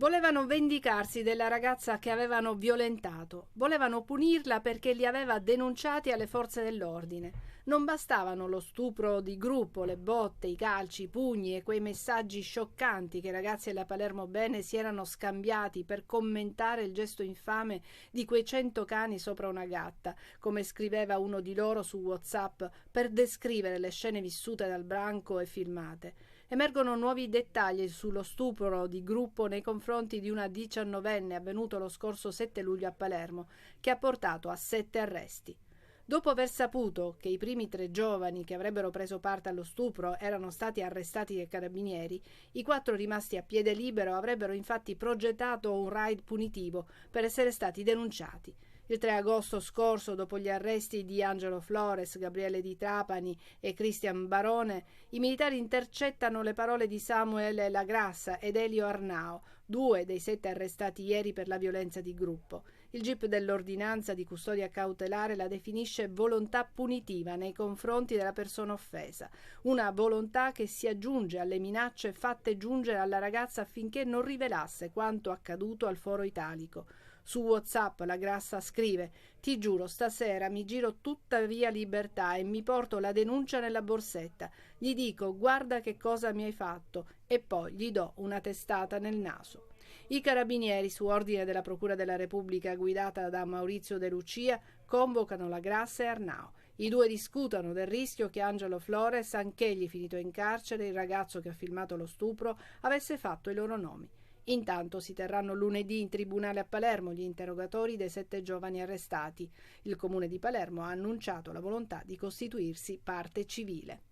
Volevano vendicarsi della ragazza che avevano violentato. Volevano punirla perché li aveva denunciati alle forze dell'ordine. Non bastavano lo stupro di gruppo, le botte, i calci, i pugni e quei messaggi scioccanti che i ragazzi della Palermo Bene si erano scambiati per commentare il gesto infame di quei 100 cani sopra una gatta, come scriveva uno di loro su WhatsApp per descrivere le scene vissute dal branco e filmate. Emergono nuovi dettagli sullo stupro di gruppo nei confronti di una 19enne avvenuto lo scorso 7 luglio a Palermo, che ha portato a 7 arresti. Dopo aver saputo che i primi 3 giovani che avrebbero preso parte allo stupro erano stati arrestati dai carabinieri, i 4 rimasti a piede libero avrebbero infatti progettato un raid punitivo per essere stati denunciati. Il 3 agosto scorso, dopo gli arresti di Angelo Flores, Gabriele Di Trapani e Cristian Barone, i militari intercettano le parole di Samuel Lagrassa ed Elio Arnao, 2 dei 7 arrestati ieri per la violenza di gruppo. Il GIP dell'ordinanza di custodia cautelare la definisce volontà punitiva nei confronti della persona offesa, una volontà che si aggiunge alle minacce fatte giungere alla ragazza affinché non rivelasse quanto accaduto al Foro Italico. Su WhatsApp la Grassa scrive: «Ti giuro, stasera mi giro tutta via Libertà e mi porto la denuncia nella borsetta. Gli dico: guarda che cosa mi hai fatto, e poi gli do una testata nel naso». I carabinieri, su ordine della Procura della Repubblica guidata da Maurizio De Lucia, convocano la Grassa e Arnao. I 2 discutono del rischio che Angelo Flores, anch'egli finito in carcere, il ragazzo che ha filmato lo stupro, avesse fatto i loro nomi. Intanto si terranno lunedì in tribunale a Palermo gli interrogatori dei 7 giovani arrestati. Il comune di Palermo ha annunciato la volontà di costituirsi parte civile.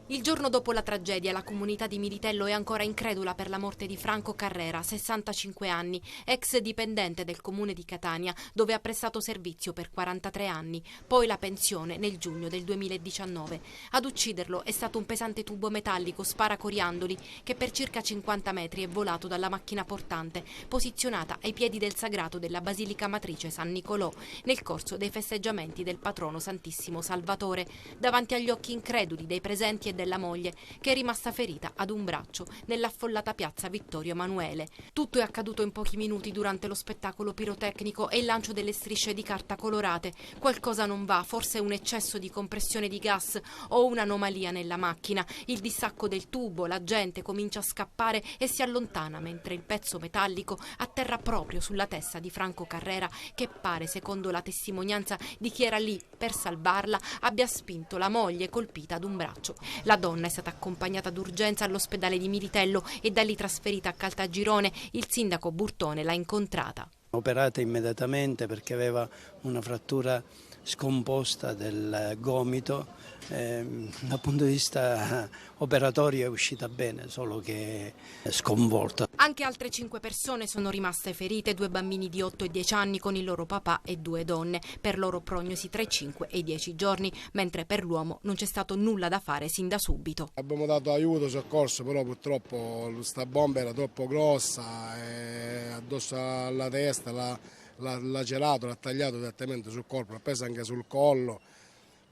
Il giorno dopo la tragedia, la comunità di Militello è ancora incredula per la morte di Franco Carrera, 65 anni, ex dipendente del comune di Catania, dove ha prestato servizio per 43 anni, poi la pensione nel giugno del 2019. Ad ucciderlo è stato un pesante tubo metallico sparacoriandoli che per circa 50 metri è volato dalla macchina portante, posizionata ai piedi del sagrato della Basilica Matrice San Nicolò, nel corso dei festeggiamenti del patrono Santissimo Salvatore, davanti agli occhi increduli dei presenti e della moglie, che è rimasta ferita ad un braccio nell'affollata piazza Vittorio Emanuele. Tutto è accaduto in pochi minuti durante lo spettacolo pirotecnico e il lancio delle strisce di carta colorate. Qualcosa non va, forse un eccesso di compressione di gas o un'anomalia nella macchina. Il distacco del tubo, la gente comincia a scappare e si allontana mentre il pezzo metallico atterra proprio sulla testa di Franco Carrera, che pare, secondo la testimonianza di chi era lì per salvarla, abbia spinto la moglie colpita ad un braccio. La donna è stata accompagnata d'urgenza all'ospedale di Militello e da lì trasferita a Caltagirone. Il sindaco Burtone l'ha incontrata. Operata immediatamente perché aveva una frattura scomposta del gomito. Dal punto di vista operatorio è uscita bene, solo che è sconvolta. Anche altre 5 persone sono rimaste ferite, 2 bambini di 8 e 10 anni con il loro papà e 2 donne, per loro prognosi tra i 5 e i 10 giorni, mentre per l'uomo non c'è stato nulla da fare sin da subito. Abbiamo dato aiuto, soccorso, però purtroppo questa bomba era troppo grossa e addosso alla testa l'ha lacerato, l'ha tagliato direttamente sul corpo, l'ha presa anche sul collo.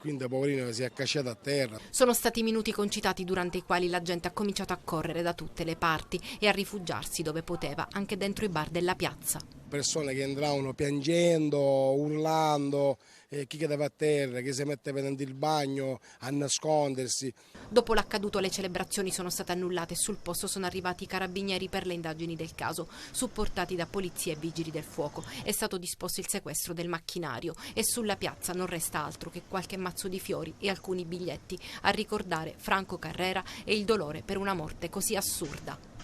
Quindi poverino si è accasciato a terra. Sono stati minuti concitati durante i quali la gente ha cominciato a correre da tutte le parti e a rifugiarsi dove poteva, anche dentro i bar della piazza. Persone che entravano piangendo, urlando, chi cadeva a terra, chi si metteva dentro il bagno a nascondersi. Dopo l'accaduto le celebrazioni sono state annullate e sul posto sono arrivati i carabinieri per le indagini del caso, supportati da polizia e vigili del fuoco. È stato disposto il sequestro del macchinario e sulla piazza non resta altro che qualche mazzo di fiori e alcuni biglietti a ricordare Franco Carrera e il dolore per una morte così assurda.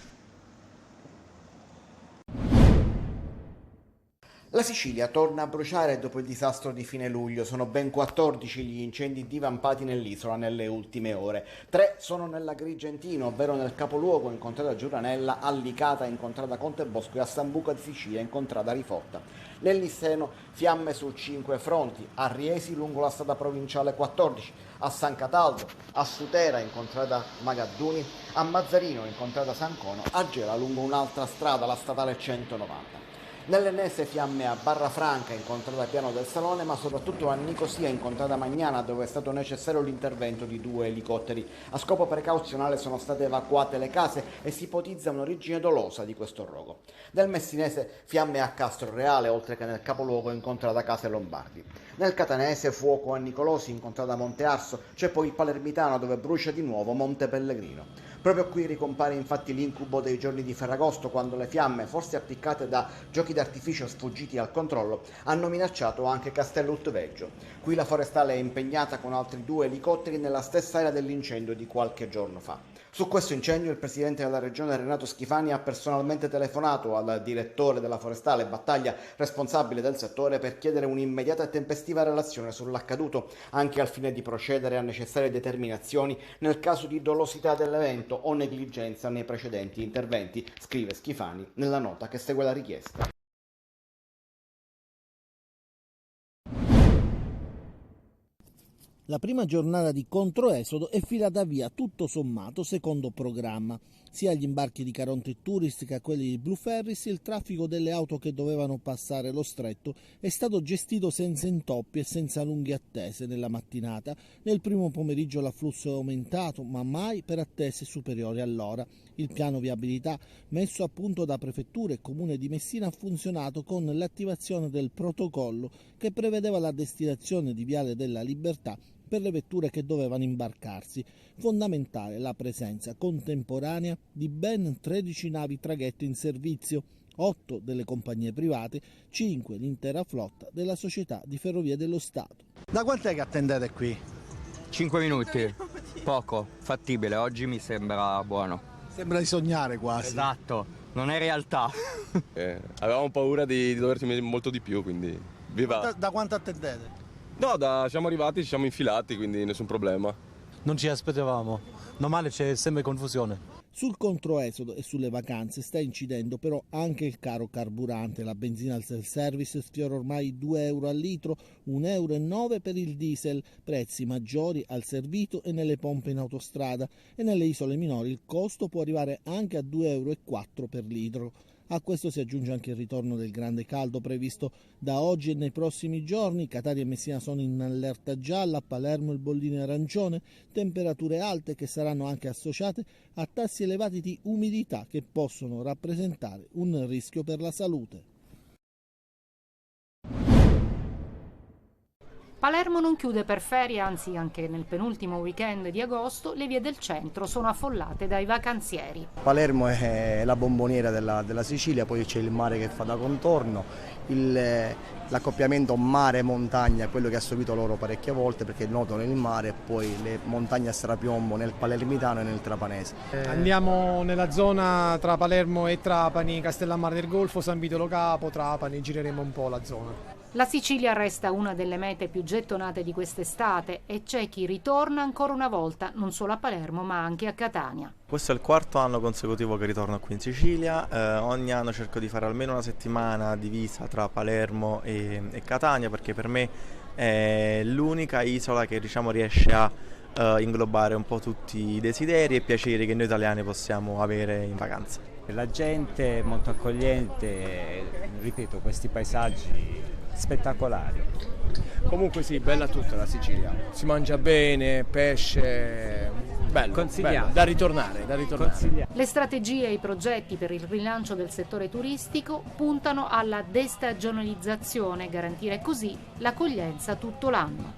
La Sicilia torna a bruciare dopo il disastro di fine luglio. Sono ben 14 gli incendi divampati nell'isola nelle ultime ore. 3 sono nell'Agrigentino, ovvero nel capoluogo in contrada Giuranella, a Licata in contrada Contebosco e a Sambuca di Sicilia in contrada Rifotta. Nel Lisseno fiamme su 5 fronti, a Riesi lungo la strada provinciale 14, a San Cataldo, a Sutera in contrada Magadduni, a Mazzarino in contrada San Cono, a Gela lungo un'altra strada, la statale 190. Nell'Ennese fiamme a Barra Franca, incontrata Piano del Salone, ma soprattutto a Nicosia, incontrata Magnana, dove è stato necessario l'intervento di 2 elicotteri. A scopo precauzionale sono state evacuate le case e si ipotizza un'origine dolosa di questo rogo. Nel Messinese fiamme a Castro Reale, oltre che nel capoluogo incontrata Case Lombardi. Nel Catanese fuoco a Nicolosi, incontrata Monte Arso, c'è poi il Palermitano dove brucia di nuovo Monte Pellegrino. Proprio qui ricompare infatti l'incubo dei giorni di Ferragosto, quando le fiamme, forse appiccate da giochi d'artificio sfuggiti al controllo, hanno minacciato anche Castellutveggio. Qui la forestale è impegnata con altri 2 elicotteri nella stessa area dell'incendio di qualche giorno fa. Su questo incendio il presidente della regione Renato Schifani ha personalmente telefonato al direttore della forestale Battaglia, responsabile del settore, per chiedere un'immediata e tempestiva relazione sull'accaduto, anche al fine di procedere a necessarie determinazioni nel caso di dolosità dell'evento o negligenza nei precedenti interventi, scrive Schifani nella nota che segue la richiesta. La prima giornata di controesodo è filata via tutto sommato secondo programma. Sia agli imbarchi di Caronte Tourist che a quelli di Blue Ferries il traffico delle auto che dovevano passare lo stretto è stato gestito senza intoppi e senza lunghe attese nella mattinata. Nel primo pomeriggio l'afflusso è aumentato, ma mai per attese superiori all'ora. Il piano viabilità messo a punto da Prefettura e Comune di Messina ha funzionato con l'attivazione del protocollo che prevedeva la destinazione di Viale della Libertà per le vetture che dovevano imbarcarsi. Fondamentale la presenza contemporanea di ben 13 navi traghetto in servizio, 8 delle compagnie private, 5 l'intera flotta della Società di Ferrovie dello Stato. Da quant'è che attendete qui? 5 minuti, poco, fattibile, oggi mi sembra buono. Sembra di sognare quasi. Esatto, non è realtà. Avevamo paura di doverci mettere molto di più, quindi viva. Da quanto attendete? No, siamo arrivati, ci siamo infilati, quindi nessun problema. Non ci aspettavamo, normale c'è sempre confusione. Sul controesodo e sulle vacanze sta incidendo però anche il caro carburante. La benzina al self-service sfiora ormai 2 euro al litro, 1,09 euro per il diesel, prezzi maggiori al servito e nelle pompe in autostrada, e nelle isole minori il costo può arrivare anche a 2,04 euro per litro. A questo si aggiunge anche il ritorno del grande caldo previsto da oggi e nei prossimi giorni. Catania e Messina sono in allerta gialla, a Palermo il bollino è arancione, temperature alte che saranno anche associate a tassi elevati di umidità che possono rappresentare un rischio per la salute. Palermo non chiude per ferie, anzi anche nel penultimo weekend di agosto le vie del centro sono affollate dai vacanzieri. Palermo è la bomboniera della Sicilia, poi c'è il mare che fa da contorno, l'accoppiamento mare-montagna è quello che ha subito loro parecchie volte, perché nuotano nel mare e poi le montagne a strapiombo nel Palermitano e nel Trapanese. Andiamo nella zona tra Palermo e Trapani, Castellammare del Golfo, San Vito Lo Capo, Trapani, gireremo un po' la zona. La Sicilia resta una delle mete più gettonate di quest'estate e c'è chi ritorna ancora una volta, non solo a Palermo ma anche a Catania. Questo è il 4º anno consecutivo che ritorno qui in Sicilia, ogni anno cerco di fare almeno una settimana divisa tra Palermo e Catania, perché per me è l'unica isola che riesce a inglobare un po' tutti i desideri e piaceri che noi italiani possiamo avere in vacanza. La gente è molto accogliente, ripeto, questi paesaggi spettacolari. Comunque sì, bella tutta la Sicilia, si mangia bene, pesce, bello, da ritornare. Le strategie e i progetti per il rilancio del settore turistico puntano alla destagionalizzazione, garantire così l'accoglienza tutto l'anno.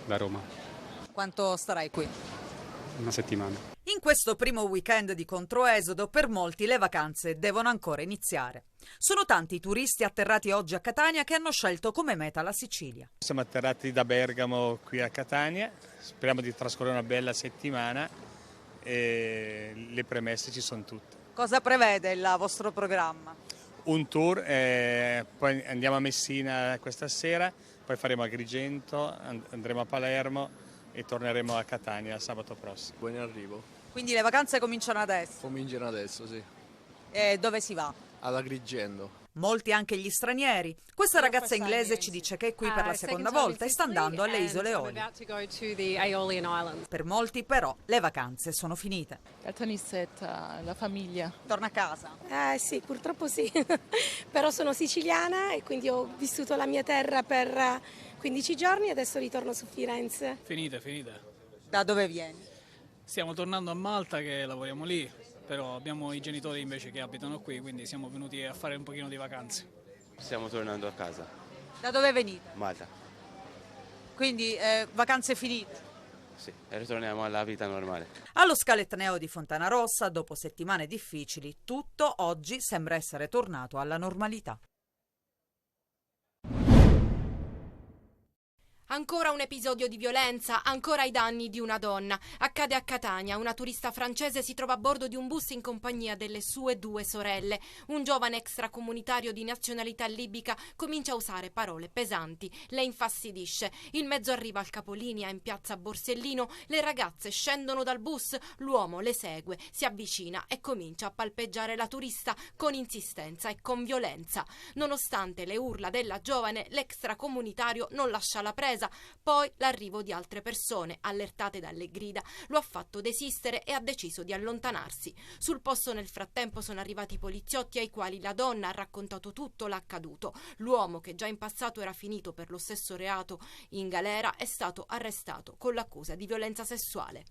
Da Roma. Quanto starai qui? Una settimana. In questo primo weekend di controesodo, per molti le vacanze devono ancora iniziare. Sono tanti i turisti atterrati oggi a Catania che hanno scelto come meta la Sicilia. Siamo atterrati da Bergamo qui a Catania, speriamo di trascorrere una bella settimana e le premesse ci sono tutte. Cosa prevede il vostro programma? Un tour, poi andiamo a Messina questa sera, poi faremo Agrigento, andremo a Palermo e torneremo a Catania sabato prossimo. Buon arrivo. Quindi le vacanze cominciano adesso? Cominciano adesso, sì. E dove si va? Ad Agrigento. Molti anche gli stranieri. Questa ragazza inglese ci dice che è qui per la seconda volta e sta andando alle Isole Eolie. Per molti però le vacanze sono finite. La Tanissetta, la famiglia. Torna a casa? Sì, purtroppo sì. Però sono siciliana e quindi ho vissuto la mia terra per 15 giorni e adesso ritorno su Firenze. Finita. Da dove vieni? Stiamo tornando a Malta che lavoriamo lì, però abbiamo i genitori invece che abitano qui, quindi siamo venuti a fare un pochino di vacanze. Stiamo tornando a casa. Da dove venite? Malta. Quindi vacanze finite? Sì, e ritorniamo alla vita normale. Allo Scaletneo di Fontanarossa, dopo settimane difficili, tutto oggi sembra essere tornato alla normalità. Ancora un episodio di violenza, ancora ai danni di una donna. Accade a Catania. Una turista francese si trova a bordo di un bus in compagnia delle sue 2 sorelle. Un giovane extracomunitario di nazionalità libica comincia a usare parole pesanti. Le infastidisce. Il mezzo arriva al capolinea in piazza Borsellino. Le ragazze scendono dal bus. L'uomo le segue, si avvicina e comincia a palpeggiare la turista con insistenza e con violenza. Nonostante le urla della giovane, l'extracomunitario non lascia la presa. Poi l'arrivo di altre persone, allertate dalle grida, lo ha fatto desistere e ha deciso di allontanarsi. Sul posto nel frattempo sono arrivati i poliziotti ai quali la donna ha raccontato tutto l'accaduto. L'uomo, che già in passato era finito per lo stesso reato in galera, è stato arrestato con l'accusa di violenza sessuale.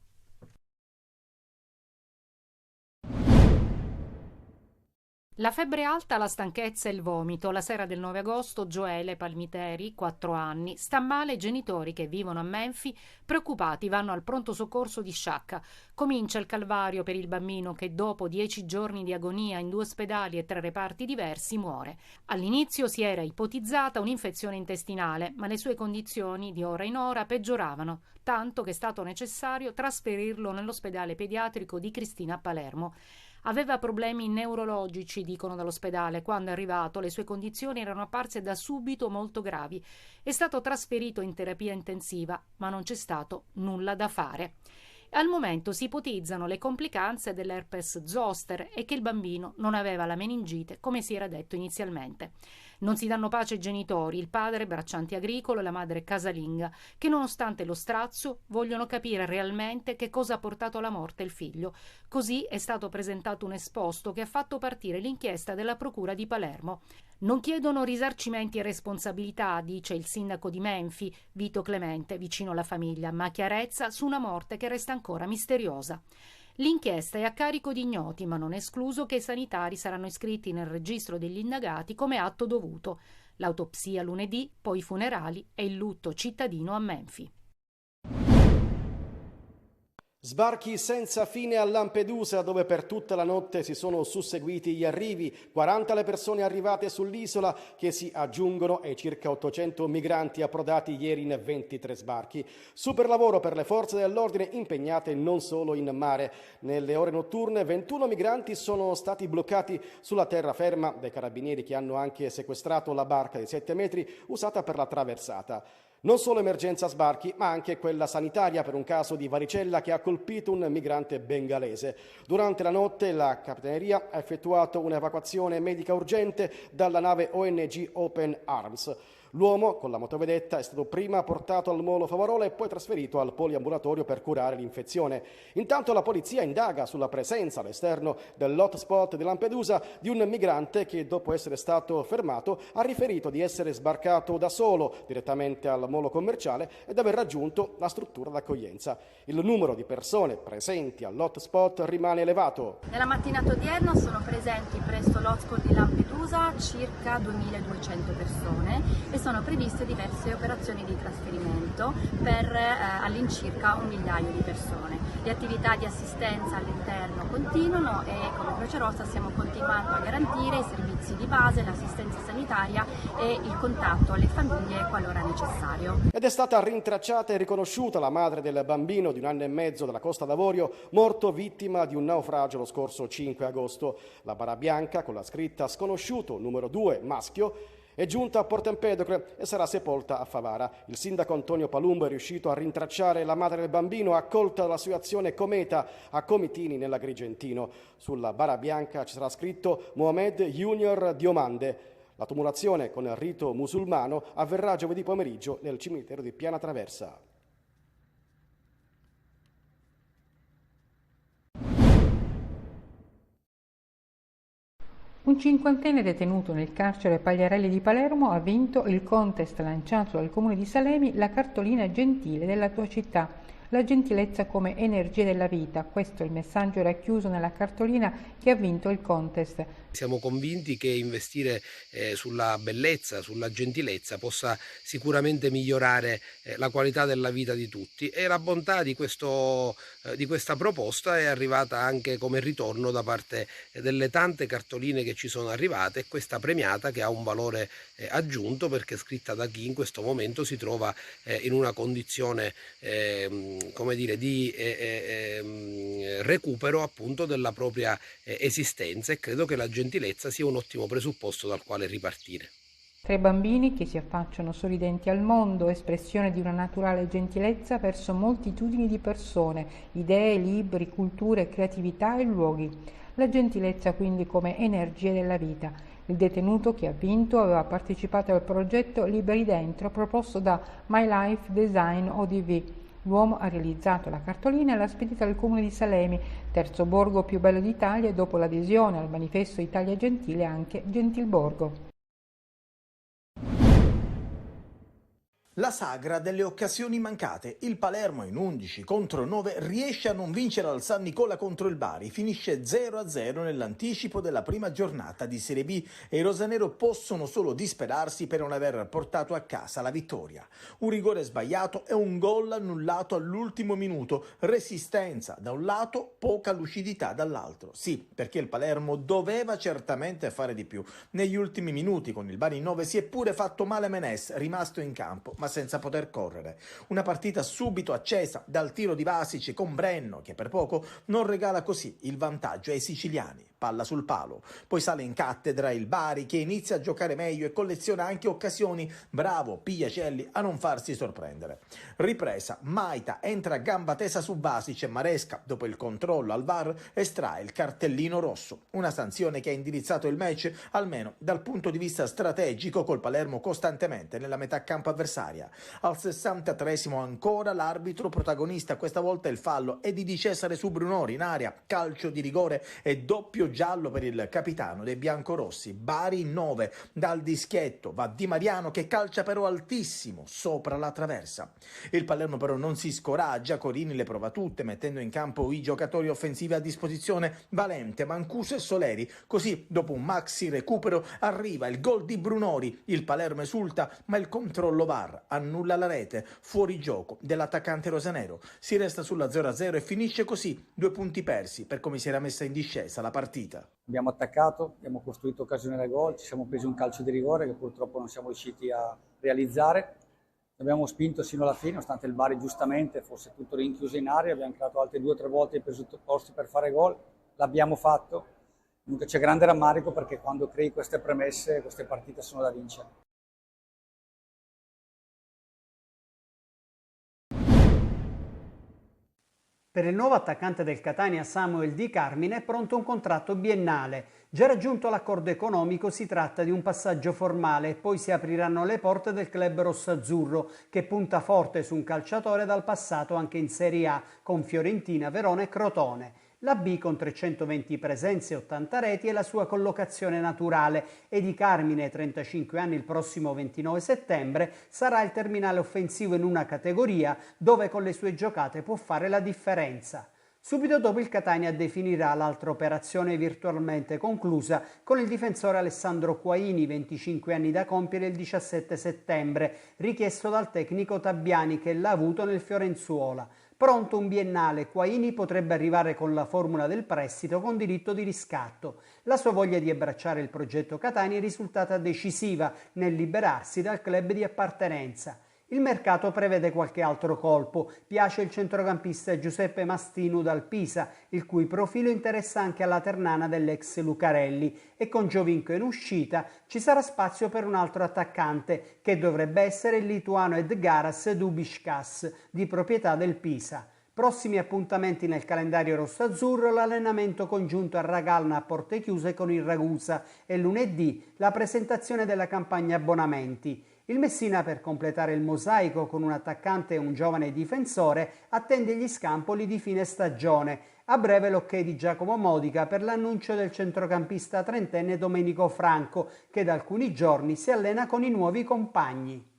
La febbre alta, la stanchezza e il vomito. La sera del 9 agosto Gioele Palmiteri, 4 anni, sta male. I genitori che vivono a Menfi, preoccupati, vanno al pronto soccorso di Sciacca. Comincia il calvario per il bambino che dopo 10 giorni di agonia in 2 ospedali e 3 reparti diversi muore. All'inizio si era ipotizzata un'infezione intestinale, ma le sue condizioni di ora in ora peggioravano, tanto che è stato necessario trasferirlo nell'ospedale pediatrico di Cristina a Palermo. Aveva problemi neurologici, dicono dall'ospedale. Quando è arrivato, le sue condizioni erano apparse da subito molto gravi. È stato trasferito in terapia intensiva, ma non c'è stato nulla da fare. Al momento si ipotizzano le complicanze dell'herpes zoster e che il bambino non aveva la meningite, come si era detto inizialmente. Non si danno pace ai genitori, il padre bracciante agricolo e la madre casalinga, che nonostante lo strazio vogliono capire realmente che cosa ha portato alla morte il figlio. Così è stato presentato un esposto che ha fatto partire l'inchiesta della procura di Palermo. Non chiedono risarcimenti e responsabilità, dice il sindaco di Menfi, Vito Clemente, vicino alla famiglia, ma chiarezza su una morte che resta ancora misteriosa. L'inchiesta è a carico di ignoti, ma non è escluso che i sanitari saranno iscritti nel registro degli indagati come atto dovuto. L'autopsia lunedì, poi i funerali e il lutto cittadino a Menfi. Sbarchi senza fine a Lampedusa, dove per tutta la notte si sono susseguiti gli arrivi. 40 le persone arrivate sull'isola, che si aggiungono ai circa 800 migranti approdati ieri in 23 sbarchi. Super lavoro per le forze dell'ordine impegnate non solo in mare. Nelle ore notturne 21 migranti sono stati bloccati sulla terraferma dai carabinieri, che hanno anche sequestrato la barca di 7 metri usata per la traversata. Non solo emergenza sbarchi, ma anche quella sanitaria per un caso di varicella che ha colpito un migrante bengalese. Durante la notte la Capitaneria ha effettuato un'evacuazione medica urgente dalla nave ONG Open Arms. L'uomo con la motovedetta è stato prima portato al molo Favarola e poi trasferito al poliambulatorio per curare l'infezione. Intanto la polizia indaga sulla presenza all'esterno dell'hotspot di Lampedusa di un migrante che, dopo essere stato fermato, ha riferito di essere sbarcato da solo direttamente al molo commerciale ed aver raggiunto la struttura d'accoglienza. Il numero di persone presenti all'hotspot rimane elevato. Nella mattinata odierna sono presenti presso l'hotspot di Lampedusa circa 2200 persone e sono previste diverse operazioni di trasferimento per all'incirca 1.000.000 di persone. Le attività di assistenza all'interno continuano e come Croce Rossa stiamo continuando a garantire i servizi di base, l'assistenza sanitaria e il contatto alle famiglie qualora necessario. Ed è stata rintracciata e riconosciuta la madre del bambino di 1 anno e mezzo della Costa d'Avorio, morto vittima di un naufragio lo scorso 5 agosto. La bara bianca con la scritta "sconosciuto numero 2 maschio" È giunta a Porto Empedocle e sarà sepolta a Favara. Il sindaco Antonio Palumbo è riuscito a rintracciare la madre del bambino accolta dall'associazione Cometa a Comitini nell'Agrigentino. Sulla bara bianca ci sarà scritto Mohamed Junior Diomande. La tumulazione con il rito musulmano avverrà giovedì pomeriggio nel cimitero di Piana Traversa. Un cinquantenne detenuto nel carcere Pagliarelli di Palermo ha vinto il contest lanciato dal Comune di Salemi, la cartolina gentile della tua città. La gentilezza come energia della vita, questo è il messaggio racchiuso nella cartolina che ha vinto il contest. Siamo convinti che investire sulla bellezza, sulla gentilezza possa sicuramente migliorare la qualità della vita di tutti, e la bontà di questa proposta è arrivata anche come ritorno da parte delle tante cartoline che ci sono arrivate, e questa premiata che ha un valore aggiunto perché è scritta da chi in questo momento si trova in una condizione come dire, di recupero appunto della propria esistenza, e credo che la gentilezza sia un ottimo presupposto dal quale ripartire. 3 bambini che si affacciano sorridenti al mondo, espressione di una naturale gentilezza verso moltitudini di persone, idee, libri, culture, creatività e luoghi. La gentilezza quindi come energia della vita. Il detenuto che ha vinto aveva partecipato al progetto Liberi Dentro proposto da My Life Design ODV. L'uomo ha realizzato la cartolina e l'ha spedita al Comune di Salemi, terzo borgo più bello d'Italia, e dopo l'adesione al manifesto Italia Gentile anche Gentilborgo. La sagra delle occasioni mancate. Il Palermo in 11-9 riesce a non vincere al San Nicola contro il Bari, finisce 0-0 nell'anticipo della prima giornata di Serie B e i rosanero possono solo disperarsi per non aver portato a casa la vittoria. Un rigore sbagliato e un gol annullato all'ultimo minuto, resistenza da un lato, poca lucidità dall'altro. Sì, perché il Palermo doveva certamente fare di più. Negli ultimi minuti con il Bari in 9 si è pure fatto male Menes, rimasto in campo, ma senza poter correre. Una partita subito accesa dal tiro di Vasic con Brenno, che per poco non regala così il vantaggio ai siciliani. Palla sul palo. Poi sale in cattedra il Bari, che inizia a giocare meglio e colleziona anche occasioni. Bravo Pigliacelli a non farsi sorprendere. Ripresa, Maita entra a gamba tesa su Vasic e Maresca, dopo il controllo al VAR, estrae il cartellino rosso. Una sanzione che ha indirizzato il match, almeno dal punto di vista strategico, col Palermo costantemente nella metà campo avversaria. Al 63esimo ancora l'arbitro protagonista, questa volta il fallo è di Di Cesare su Brunori in area, calcio di rigore e doppio giallo per il capitano dei biancorossi. Bari in 9, dal dischietto va Di Mariano che calcia però altissimo sopra la traversa. Il Palermo però non si scoraggia, Corini le prova tutte mettendo in campo i giocatori offensivi a disposizione, Valente, Mancuso e Soleri. Così dopo un maxi recupero arriva il gol di Brunori, il Palermo esulta ma il controllo VAR annulla la rete, fuori gioco dell'attaccante rosanero. Si resta sulla 0-0 e finisce così, 2 punti persi per come si era messa in discesa la partita. Abbiamo attaccato, abbiamo costruito occasione da gol, ci siamo presi un calcio di rigore che purtroppo non siamo riusciti a realizzare. Abbiamo spinto sino alla fine, nonostante il Bari giustamente fosse tutto rinchiuso in area, abbiamo creato altre 2 o 3 volte i presupposti per fare gol, l'abbiamo fatto. Comunque c'è grande rammarico perché quando crei queste premesse, queste partite sono da vincere. Per il nuovo attaccante del Catania Samuel Di Carmine è pronto un contratto biennale. Già raggiunto l'accordo economico, si tratta di un passaggio formale e poi si apriranno le porte del club rossazzurro, che punta forte su un calciatore dal passato anche in Serie A con Fiorentina, Verona e Crotone. La B con 320 presenze e 80 reti è la sua collocazione naturale e Di Carmine, 35 anni, il prossimo 29 settembre, sarà il terminale offensivo in una categoria dove con le sue giocate può fare la differenza. Subito dopo il Catania definirà l'altra operazione virtualmente conclusa con il difensore Alessandro Quaini, 25 anni da compiere il 17 settembre, richiesto dal tecnico Tabbiani che l'ha avuto nel Fiorenzuola. Pronto un biennale, Quaini potrebbe arrivare con la formula del prestito con diritto di riscatto. La sua voglia di abbracciare il progetto Catania è risultata decisiva nel liberarsi dal club di appartenenza. Il mercato prevede qualche altro colpo. Piace il centrocampista Giuseppe Mastinu dal Pisa, il cui profilo interessa anche alla ternana dell'ex Lucarelli, e con Giovinco in uscita ci sarà spazio per un altro attaccante, che dovrebbe essere il lituano Edgaras Dubiskas, di proprietà del Pisa. Prossimi appuntamenti nel calendario rosso-azzurro: l'allenamento congiunto a Ragalna a porte chiuse con il Ragusa e lunedì la presentazione della campagna abbonamenti. Il Messina, per completare il mosaico con un attaccante e un giovane difensore, attende gli scampoli di fine stagione. A breve l'ok di Giacomo Modica per l'annuncio del centrocampista trentenne Domenico Franco, che da alcuni giorni si allena con i nuovi compagni.